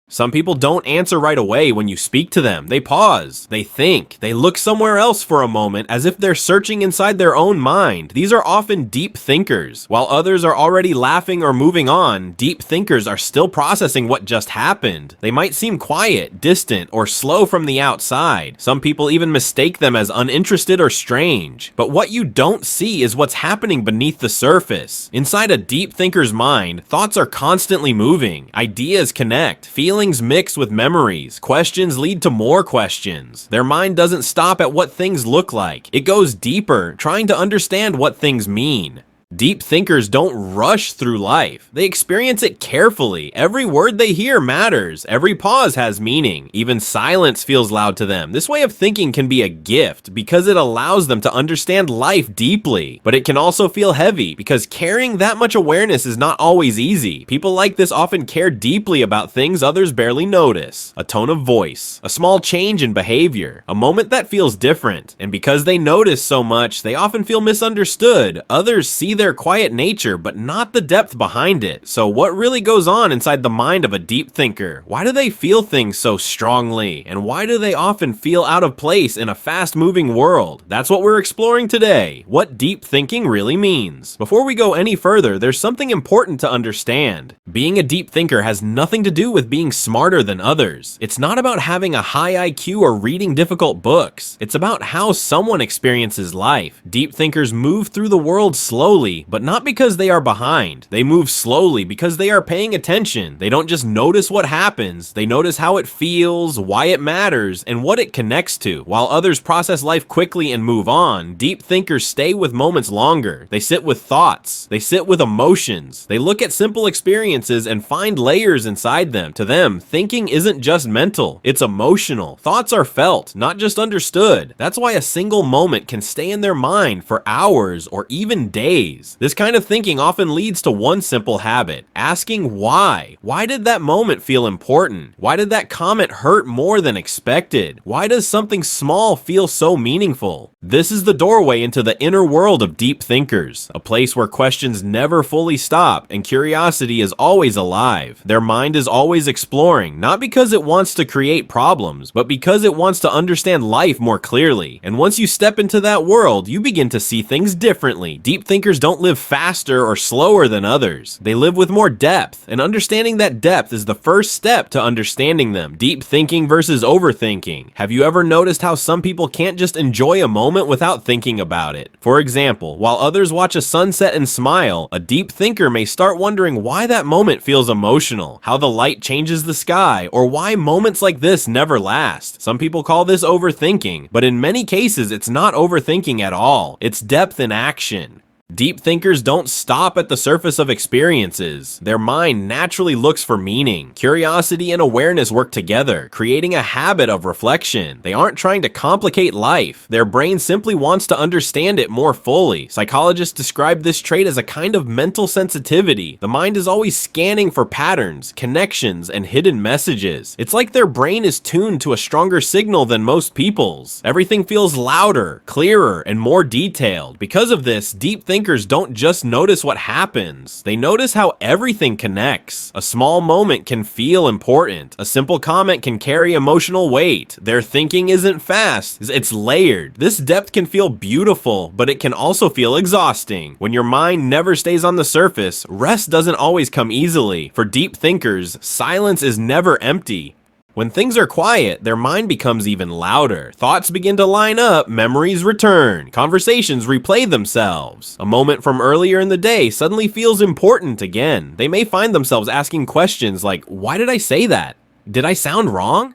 Some people don't answer right away when you speak to them. They pause, they think, they look somewhere else for a moment as if they're searching inside their own mind. These are often deep thinkers. While others are already laughing or moving on, deep thinkers are still processing what just happened. They might seem quiet, distant, or slow from the outside. Some people even mistake them as uninterested or strange. But what you don't see is what's happening beneath the surface. Inside a deep thinker's mind, thoughts are constantly moving, ideas connect, feelings mix with memories, questions lead to more questions. Their mind doesn't stop at what things look like. It goes deeper, trying to understand what things mean. Deep thinkers don't rush through life. They experience it carefully. Every word they hear matters. Every pause has meaning. Even silence feels loud to them. This way of thinking can be a gift because it allows them to understand life deeply. But it can also feel heavy because carrying that much awareness is not always easy. People like this often care deeply about things others barely notice. A tone of voice, a small change in behavior, a moment that feels different. And because they notice so much, they often feel misunderstood. Others see their quiet nature, but not the depth behind it. So what really goes on inside the mind of a deep thinker? Why do they feel things so strongly? And why do they often feel out of place in a fast-moving world? That's what we're exploring today, what deep thinking really means. Before we go any further, there's something important to understand. Being a deep thinker has nothing to do with being smarter than others. It's not about having a high IQ or reading difficult books. It's about how someone experiences life. Deep thinkers move through the world slowly, but not because they are behind. They move slowly because they are paying attention. They don't just notice what happens, they notice how it feels, why it matters, and what it connects to. While others process life quickly and move on, deep thinkers stay with moments longer. They sit with thoughts, they sit with emotions, they look at simple experiences and find layers inside them. To them, thinking isn't just mental, it's emotional. Thoughts are felt, not just understood. That's why a single moment can stay in their mind for hours or even days. This kind of thinking often leads to one simple habit: asking why. Why did that moment feel important? Why did that comment hurt more than expected? Why does something small feel so meaningful? This is the doorway into the inner world of deep thinkers, a place where questions never fully stop and curiosity is always alive. Their mind is always exploring, not because it wants to create problems, but because it wants to understand life more clearly. And once you step into that world, you begin to see things differently. Deep thinkers don't live faster or slower than others. They live with more depth, and understanding that depth is the first step to understanding them. Deep thinking versus overthinking. Have you ever noticed how some people can't just enjoy a moment without thinking about it? For example, while others watch a sunset and smile, a deep thinker may start wondering why that moment feels emotional, how the light changes the sky, or why moments like this never last. Some people call this overthinking, but in many cases it's not overthinking at all. It's depth in action. Deep thinkers don't stop at the surface of experiences. Their mind naturally looks for meaning. Curiosity and awareness work together, creating a habit of reflection. They aren't trying to complicate life. Their brain simply wants to understand it more fully. Psychologists describe this trait as a kind of mental sensitivity. The mind is always scanning for patterns, connections, and hidden messages. It's like their brain is tuned to a stronger signal than most people's. Everything feels louder, clearer, and more detailed. Because of this, deep thinkers don't just notice what happens, they notice how everything connects. A small moment can feel important. A simple comment can carry emotional weight. Their thinking isn't fast, it's layered. This depth can feel beautiful, but it can also feel exhausting. When your mind never stays on the surface, rest doesn't always come easily. For deep thinkers, silence is never empty. When things are quiet, their mind becomes even louder. Thoughts begin to line up, memories return, conversations replay themselves. A moment from earlier in the day suddenly feels important again. They may find themselves asking questions like, why did I say that? Did I sound wrong?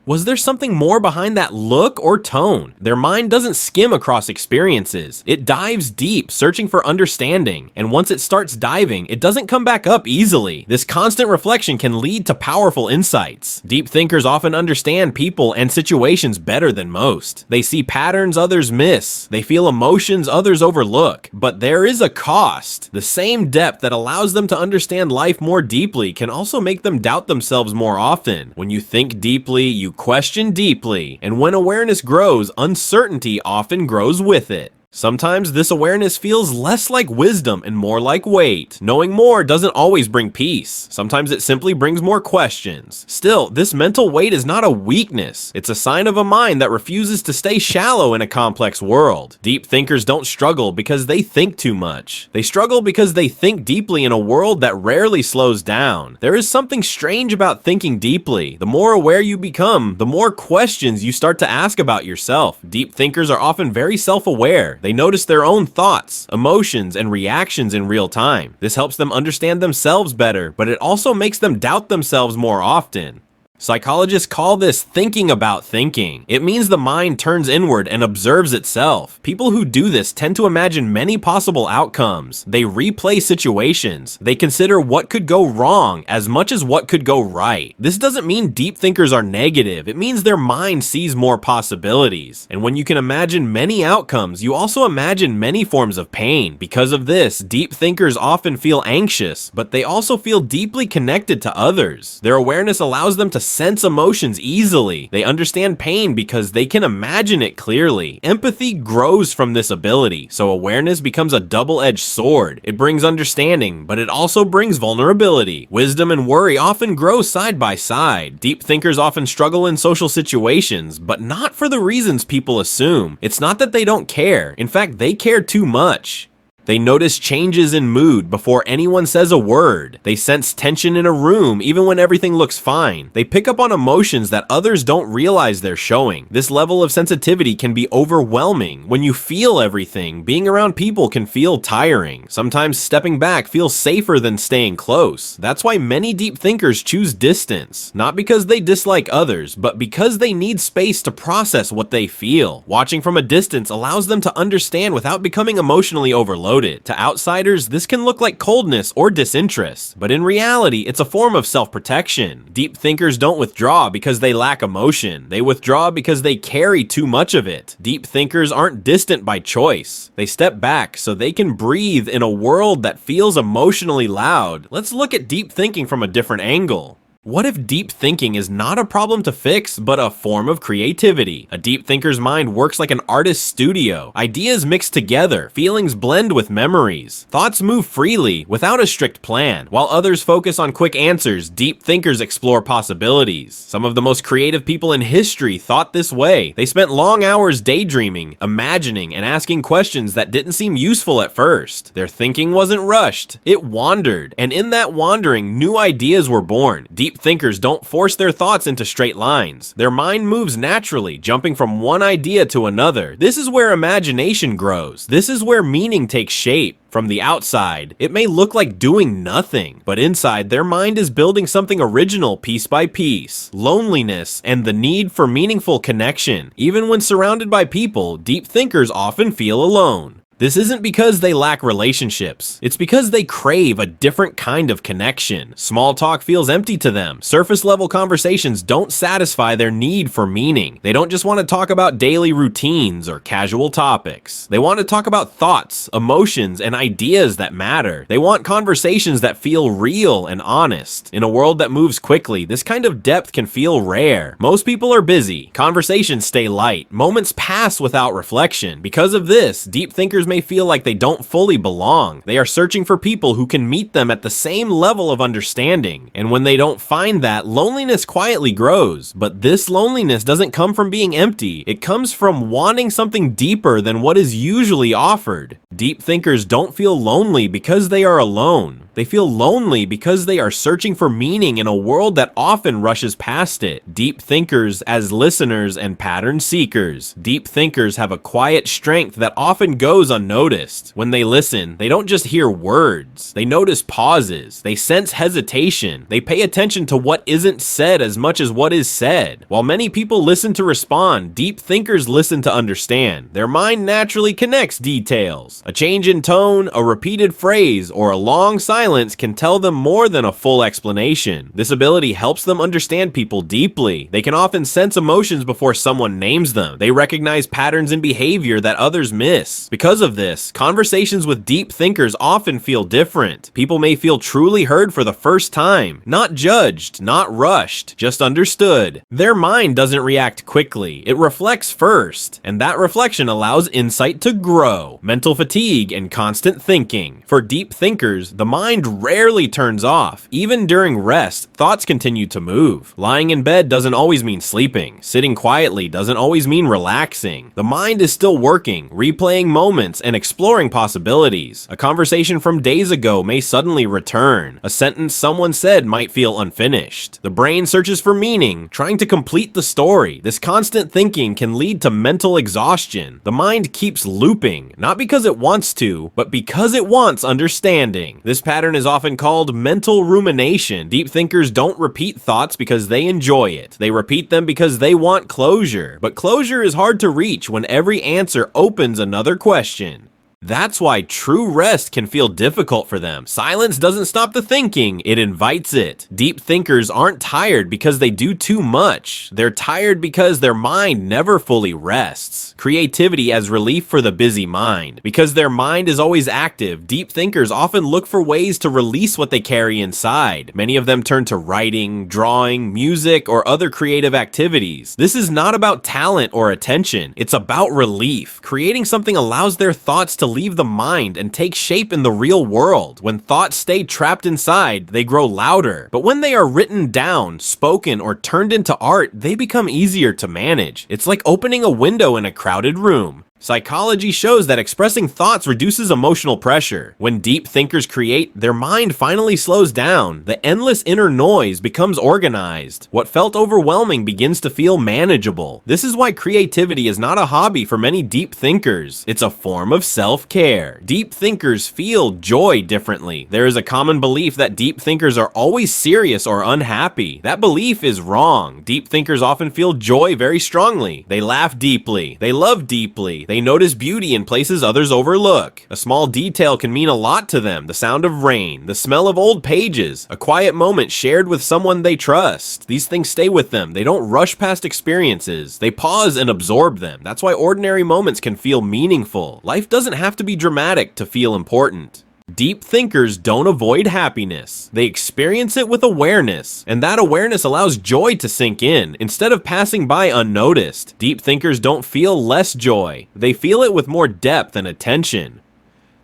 Was there something more behind that look or tone? Their mind doesn't skim across experiences. It dives deep, searching for understanding. And once it starts diving, it doesn't come back up easily. This constant reflection can lead to powerful insights. Deep thinkers often understand people and situations better than most. They see patterns others miss. They feel emotions others overlook. But there is a cost. The same depth that allows them to understand life more deeply can also make them doubt themselves more often. When you think deeply, you question deeply, and when awareness grows, uncertainty often grows with it. Sometimes this awareness feels less like wisdom and more like weight. Knowing more doesn't always bring peace. Sometimes it simply brings more questions. Still, this mental weight is not a weakness. It's a sign of a mind that refuses to stay shallow in a complex world. Deep thinkers don't struggle because they think too much. They struggle because they think deeply in a world that rarely slows down. There is something strange about thinking deeply. The more aware you become, the more questions you start to ask about yourself. Deep thinkers are often very self-aware. They notice their own thoughts, emotions, and reactions in real time. This helps them understand themselves better, but it also makes them doubt themselves more often. Psychologists call this thinking about thinking. It means the mind turns inward and observes itself. People who do this tend to imagine many possible outcomes. They replay situations. They consider what could go wrong as much as what could go right. This doesn't mean deep thinkers are negative. It means their mind sees more possibilities. And when you can imagine many outcomes, you also imagine many forms of pain. Because of this, deep thinkers often feel anxious, but they also feel deeply connected to others. Their awareness allows them to sense emotions easily. They understand pain because they can imagine it clearly. Empathy grows from this ability, so awareness becomes a double-edged sword. It brings understanding, but it also brings vulnerability. Wisdom and worry often grow side by side. Deep thinkers often struggle in social situations, but not for the reasons people assume. It's not that they don't care. In fact, they care too much. They notice changes in mood before anyone says a word. They sense tension in a room even when everything looks fine. They pick up on emotions that others don't realize they're showing. This level of sensitivity can be overwhelming. When you feel everything, being around people can feel tiring. Sometimes stepping back feels safer than staying close. That's why many deep thinkers choose distance. Not because they dislike others, but because they need space to process what they feel. Watching from a distance allows them to understand without becoming emotionally overloaded. To outsiders, this can look like coldness or disinterest, but in reality, it's a form of self-protection. Deep thinkers don't withdraw because they lack emotion. They withdraw because they carry too much of it. Deep thinkers aren't distant by choice. They step back so they can breathe in a world that feels emotionally loud. Let's look at deep thinking from a different angle. What if deep thinking is not a problem to fix, but a form of creativity? A deep thinker's mind works like an artist's studio. Ideas mix together, feelings blend with memories. Thoughts move freely, without a strict plan. While others focus on quick answers, deep thinkers explore possibilities. Some of the most creative people in history thought this way. They spent long hours daydreaming, imagining, and asking questions that didn't seem useful at first. Their thinking wasn't rushed, it wandered. And in that wandering, new ideas were born. Deep thinkers don't force their thoughts into straight lines. Their mind moves naturally, jumping from one idea to another. This is where imagination grows. This is where meaning takes shape. From the outside, it may look like doing nothing, but inside, their mind is building something original piece by piece. Loneliness and the need for meaningful connection. Even when surrounded by people, deep thinkers often feel alone. This isn't because they lack relationships. It's because they crave a different kind of connection. Small talk feels empty to them. Surface level conversations don't satisfy their need for meaning. They don't just want to talk about daily routines or casual topics. They want to talk about thoughts, emotions, and ideas that matter. They want conversations that feel real and honest. In a world that moves quickly, this kind of depth can feel rare. Most people are busy. Conversations stay light. Moments pass without reflection. Because of this, deep thinkers may feel like they don't fully belong. They are searching for people who can meet them at the same level of understanding. And when they don't find that, loneliness quietly grows. But this loneliness doesn't come from being empty. It comes from wanting something deeper than what is usually offered. Deep thinkers don't feel lonely because they are alone. They feel lonely because they are searching for meaning in a world that often rushes past it. Deep thinkers as listeners and pattern seekers. Deep thinkers have a quiet strength that often goes unnoticed. When they listen, they don't just hear words. They notice pauses. They sense hesitation. They pay attention to what isn't said as much as what is said. While many people listen to respond, deep thinkers listen to understand. Their mind naturally connects details. A change in tone, a repeated phrase, or a long silence silence can tell them more than a full explanation. This ability helps them understand people deeply. They can often sense emotions before someone names them. They recognize patterns in behavior that others miss. Because of this, conversations with deep thinkers often feel different. People may feel truly heard for the first time, not judged, not rushed, just understood. Their mind doesn't react quickly. It reflects first, and that reflection allows insight to grow. Mental fatigue and constant thinking. For deep thinkers, the mind rarely turns off. Even during rest, thoughts continue to move. Lying in bed doesn't always mean sleeping. Sitting quietly doesn't always mean relaxing. The mind is still working, replaying moments and exploring possibilities. A conversation from days ago may suddenly return. A sentence someone said might feel unfinished. The brain searches for meaning, trying to complete the story. This constant thinking can lead to mental exhaustion. The mind keeps looping, not because it wants to, but because it wants understanding. This pattern is often called mental rumination. Deep thinkers don't repeat thoughts because they enjoy it. They repeat them because they want closure. But closure is hard to reach when every answer opens another question. That's why true rest can feel difficult for them. Silence doesn't stop the thinking, it invites it. Deep thinkers aren't tired because they do too much. They're tired because their mind never fully rests. Creativity as relief for the busy mind. Because their mind is always active, deep thinkers often look for ways to release what they carry inside. Many of them turn to writing, drawing, music, or other creative activities. This is not about talent or attention, it's about relief. Creating something allows their thoughts to leave the mind and take shape in the real world. When thoughts stay trapped inside, they grow louder. But when they are written down, spoken, or turned into art, they become easier to manage. It's like opening a window in a crowded room. Psychology shows that expressing thoughts reduces emotional pressure. When deep thinkers create, their mind finally slows down. The endless inner noise becomes organized. What felt overwhelming begins to feel manageable. This is why creativity is not a hobby for many deep thinkers. It's a form of self-care. Deep thinkers feel joy differently. There is a common belief that deep thinkers are always serious or unhappy. That belief is wrong. Deep thinkers often feel joy very strongly. They laugh deeply. They love deeply. They notice beauty in places others overlook. A small detail can mean a lot to them. The sound of rain, the smell of old pages, a quiet moment shared with someone they trust. These things stay with them. They don't rush past experiences. They pause and absorb them. That's why ordinary moments can feel meaningful. Life doesn't have to be dramatic to feel important. Deep thinkers don't avoid happiness. They experience it with awareness, and that awareness allows joy to sink in instead of passing by unnoticed. Deep thinkers don't feel less joy. They feel it with more depth and attention.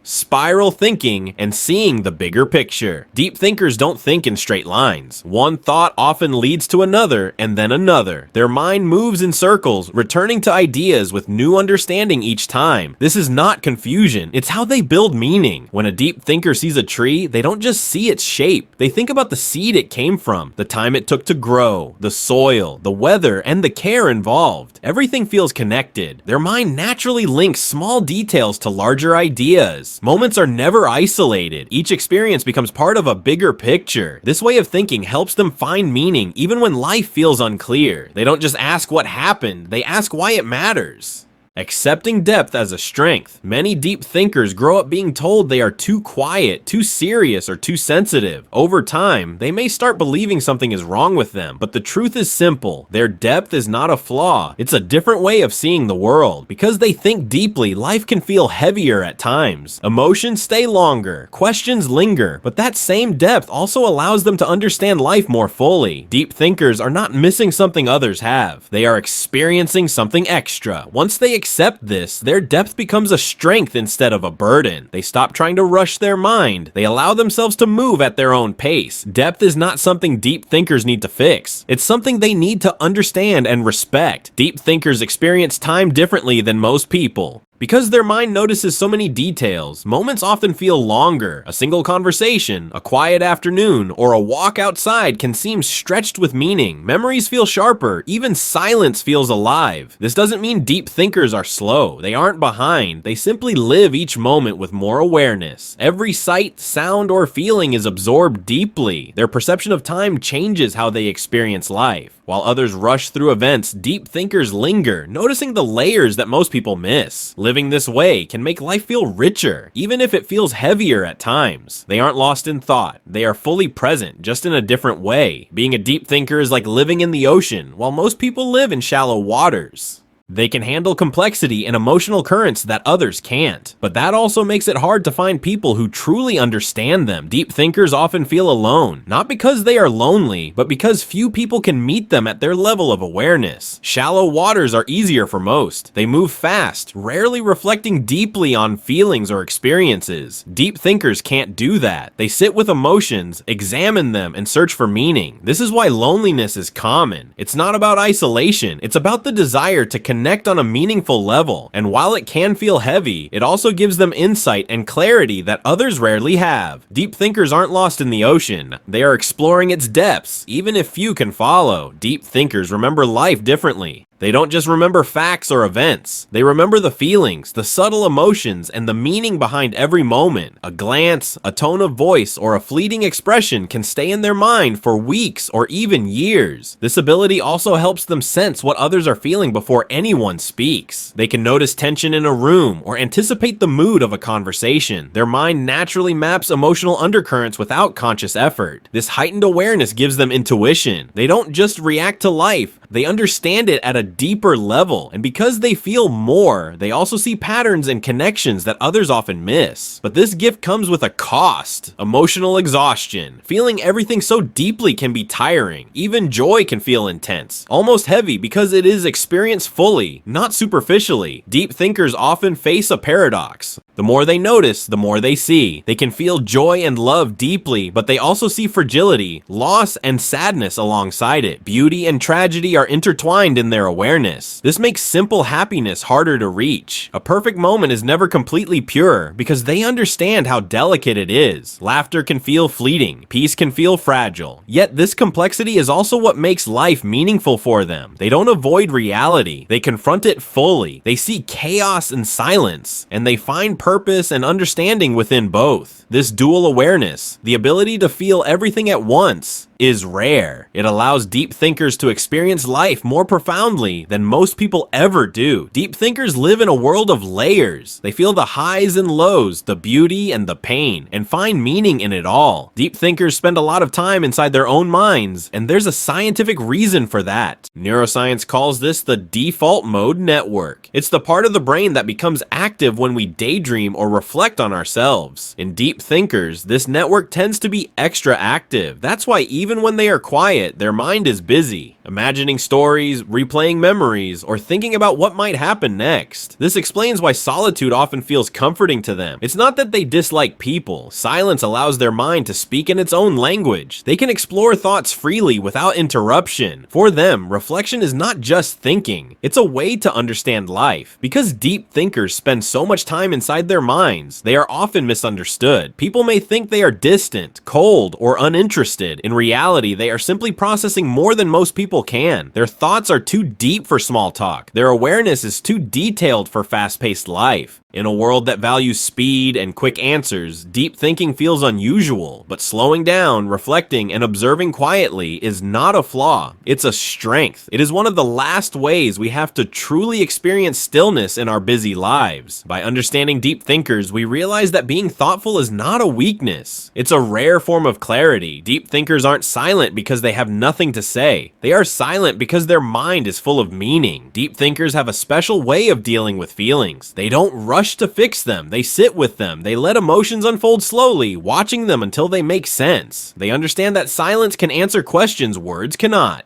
Spiral thinking and seeing the bigger picture. Deep thinkers don't think in straight lines. One thought often leads to another and then another. Their mind moves in circles, returning to ideas with new understanding each time. This is not confusion. It's how they build meaning. When a deep thinker sees a tree, they don't just see its shape. They think about the seed it came from, the time it took to grow, the soil, the weather, and the care involved. Everything feels connected. Their mind naturally links small details to larger ideas. Moments are never isolated. Each experience becomes part of a bigger picture. This way of thinking helps them find meaning even when life feels unclear. They don't just ask what happened, they ask why it matters. Accepting depth as a strength. Many deep thinkers grow up being told they are too quiet, too serious, or too sensitive. Over time, they may start believing something is wrong with them, but the truth is simple. Their depth is not a flaw. It's a different way of seeing the world. Because they think deeply, life can feel heavier at times. Emotions stay longer, questions linger, but that same depth also allows them to understand life more fully. Deep thinkers are not missing something others have. They are experiencing something extra. Once they accept this, their depth becomes a strength instead of a burden. They stop trying to rush their mind. They allow themselves to move at their own pace. Depth is not something deep thinkers need to fix. It's something they need to understand and respect. Deep thinkers experience time differently than most people. Because their mind notices so many details, moments often feel longer. A single conversation, a quiet afternoon, or a walk outside can seem stretched with meaning. Memories feel sharper, even silence feels alive. This doesn't mean deep thinkers are slow. They aren't behind. They simply live each moment with more awareness. Every sight, sound, or feeling is absorbed deeply. Their perception of time changes how they experience life. While others rush through events, deep thinkers linger, noticing the layers that most people miss. Living this way can make life feel richer, even if it feels heavier at times. They aren't lost in thought. They are fully present, just in a different way. Being a deep thinker is like living in the ocean, while most people live in shallow waters. They can handle complexity and emotional currents that others can't, but that also makes it hard to find people who truly understand them. Deep thinkers often feel alone, not because they are lonely, but because few people can meet them at their level of awareness. Shallow waters are easier for most. They move fast, rarely reflecting deeply on feelings or experiences. Deep thinkers can't do that. They sit with emotions, examine them, and search for meaning. This is why loneliness is common. It's not about isolation, it's about the desire to connect on a meaningful level, and while it can feel heavy, it also gives them insight and clarity that others rarely have. Deep thinkers aren't lost in the ocean. They are exploring its depths, even if few can follow. Deep thinkers remember life differently. They don't just remember facts or events. They remember the feelings, the subtle emotions, and the meaning behind every moment. A glance, a tone of voice, or a fleeting expression can stay in their mind for weeks or even years. This ability also helps them sense what others are feeling before anyone speaks. They can notice tension in a room or anticipate the mood of a conversation. Their mind naturally maps emotional undercurrents without conscious effort. This heightened awareness gives them intuition. They don't just react to life, they understand it at a deeper level, and because they feel more, they also see patterns and connections that others often miss. But this gift comes with a cost: emotional exhaustion. Feeling everything so deeply can be tiring. Even joy can feel intense, almost heavy, because it is experienced fully, not superficially. Deep thinkers often face a paradox. The more they notice, the more they see. They can feel joy and love deeply, but they also see fragility, loss, and sadness alongside it. Beauty and tragedy are intertwined in their awareness. This makes simple happiness harder to reach. A perfect moment is never completely pure because they understand how delicate it is. Laughter can feel fleeting. Peace can feel fragile. Yet this complexity is also what makes life meaningful for them. They don't avoid reality. They confront it fully. They see chaos and silence, and they find purpose and understanding within both. This dual awareness, the ability to feel everything at once, is rare. It allows deep thinkers to experience life more profoundly than most people ever do. Deep thinkers live in a world of layers. They feel the highs and lows, the beauty and the pain, and find meaning in it all. Deep thinkers spend a lot of time inside their own minds, and there's a scientific reason for that. Neuroscience calls this the default mode network. It's the part of the brain that becomes active when we daydream or reflect on ourselves. In deep thinkers, this network tends to be extra active. That's why even when they are quiet, their mind is busy, imagining stories, replaying memories, or thinking about what might happen next. This explains why solitude often feels comforting to them. It's not that they dislike people. Silence allows their mind to speak in its own language. They can explore thoughts freely without interruption. For them, reflection is not just thinking. It's a way to understand life. Because deep thinkers spend so much time inside their minds, they are often misunderstood. People may think they are distant, cold, or uninterested. In reality, they are simply processing more than most people can. Their thoughts are too deep for small talk. Their awareness is too detailed for fast-paced life. In a world that values speed and quick answers, deep thinking feels unusual, but slowing down, reflecting, and observing quietly is not a flaw. It's a strength. It is one of the last ways we have to truly experience stillness in our busy lives. By understanding deep thinkers, we realize that being thoughtful is not a weakness. It's a rare form of clarity. Deep thinkers aren't silent because they have nothing to say. They are silent because their mind is full of meaning. Deep thinkers have a special way of dealing with feelings. They don't rush to fix them. They sit with them. They let emotions unfold slowly, watching them until they make sense. They understand that silence can answer questions words cannot.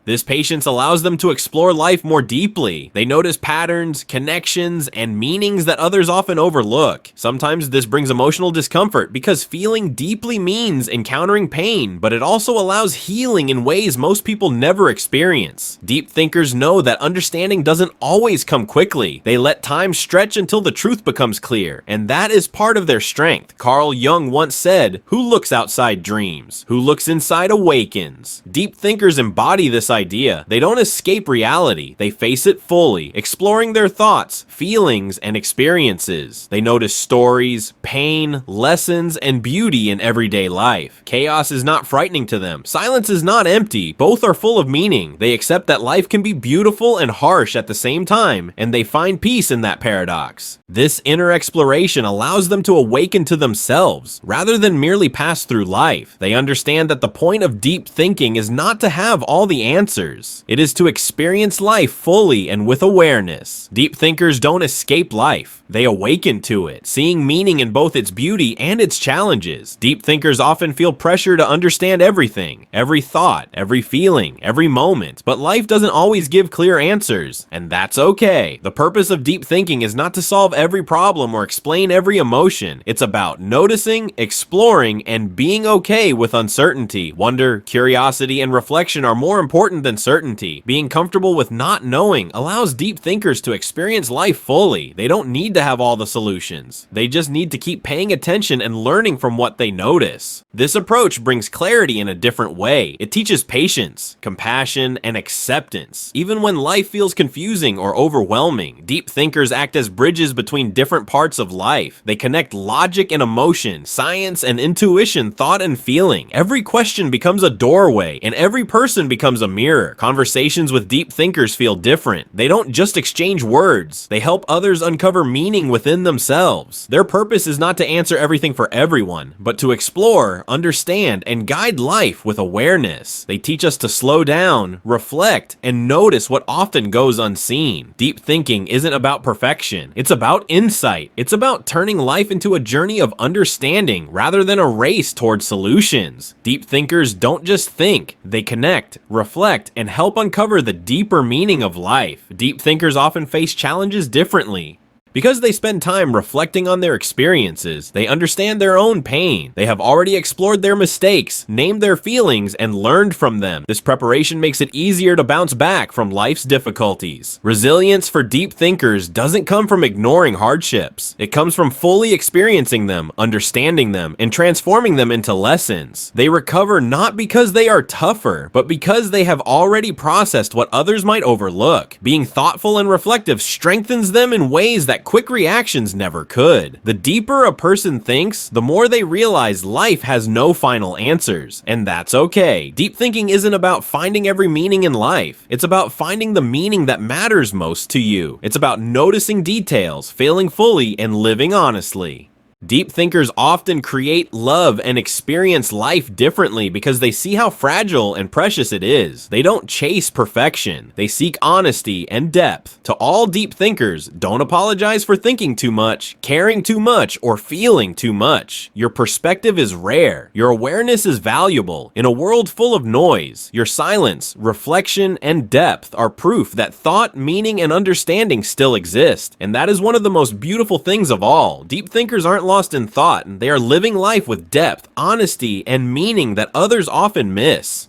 This patience allows them to explore life more deeply. They notice patterns, connections, and meanings that others often overlook. Sometimes this brings emotional discomfort because feeling deeply means encountering pain, but it also allows healing in ways most people never experience. Deep thinkers know that understanding doesn't always come quickly. They let time stretch until the truth becomes clear, and that is part of their strength. Carl Jung once said, "Who looks outside dreams? Who looks inside awakens." Deep thinkers embody this this idea. They don't escape reality. They face it fully, exploring their thoughts, feelings, and experiences. They notice stories, pain, lessons, and beauty in everyday life. Chaos is not frightening to them. Silence is not empty. Both are full of meaning. They accept that life can be beautiful and harsh at the same time, and they find peace in that paradox. This inner exploration allows them to awaken to themselves, rather than merely pass through life. They understand that the point of deep thinking is not to have all the answers. It is to experience life fully and with awareness. Deep thinkers don't escape life. They awaken to it, seeing meaning in both its beauty and its challenges. Deep thinkers often feel pressure to understand everything, every thought, every feeling, every moment, but life doesn't always give clear answers, and that's okay. The purpose of deep thinking is not to solve every problem or explain every emotion. It's about noticing, exploring, and being okay with uncertainty. Wonder, curiosity, and reflection are more important than certainty. Being comfortable with not knowing allows deep thinkers to experience life fully. They don't need to have all the solutions. They just need to keep paying attention and learning from what they notice. This approach brings clarity in a different way. It teaches patience, compassion, and acceptance. Even when life feels confusing or overwhelming, deep thinkers act as bridges between different parts of life. They connect logic and emotion, science and intuition, thought and feeling. Every question becomes a doorway, and every person becomes a mirror. Conversations with deep thinkers feel different. They don't just exchange words. They help others uncover meaning within themselves. Their purpose is not to answer everything for everyone, but to explore, understand, and guide life with awareness. They teach us to slow down, reflect, and notice what often goes unseen. Deep thinking isn't about perfection. It's about insight. It's about turning life into a journey of understanding rather than a race toward solutions. Deep thinkers don't just think, they connect, reflect, and help uncover the deeper meaning of life. Deep thinkers often face challenges differently. Because they spend time reflecting on their experiences, they understand their own pain. They have already explored their mistakes, named their feelings, and learned from them. This preparation makes it easier to bounce back from life's difficulties. Resilience for deep thinkers doesn't come from ignoring hardships. It comes from fully experiencing them, understanding them, and transforming them into lessons. They recover not because they are tougher, but because they have already processed what others might overlook. Being thoughtful and reflective strengthens them in ways that quick reactions never could. The deeper a person thinks, the more they realize life has no final answers, and that's okay. Deep thinking isn't about finding every meaning in life. It's about finding the meaning that matters most to you. It's about noticing details, feeling fully, and living honestly. Deep thinkers often create, love, and experience life differently because they see how fragile and precious it is. They don't chase perfection. They seek honesty and depth. To all deep thinkers, don't apologize for thinking too much, caring too much, or feeling too much. Your perspective is rare. Your awareness is valuable. In a world full of noise, your silence, reflection, and depth are proof that thought, meaning, and understanding still exist. And that is one of the most beautiful things of all. Deep thinkers aren't lost in thought, and they are living life with depth, honesty, and meaning that others often miss.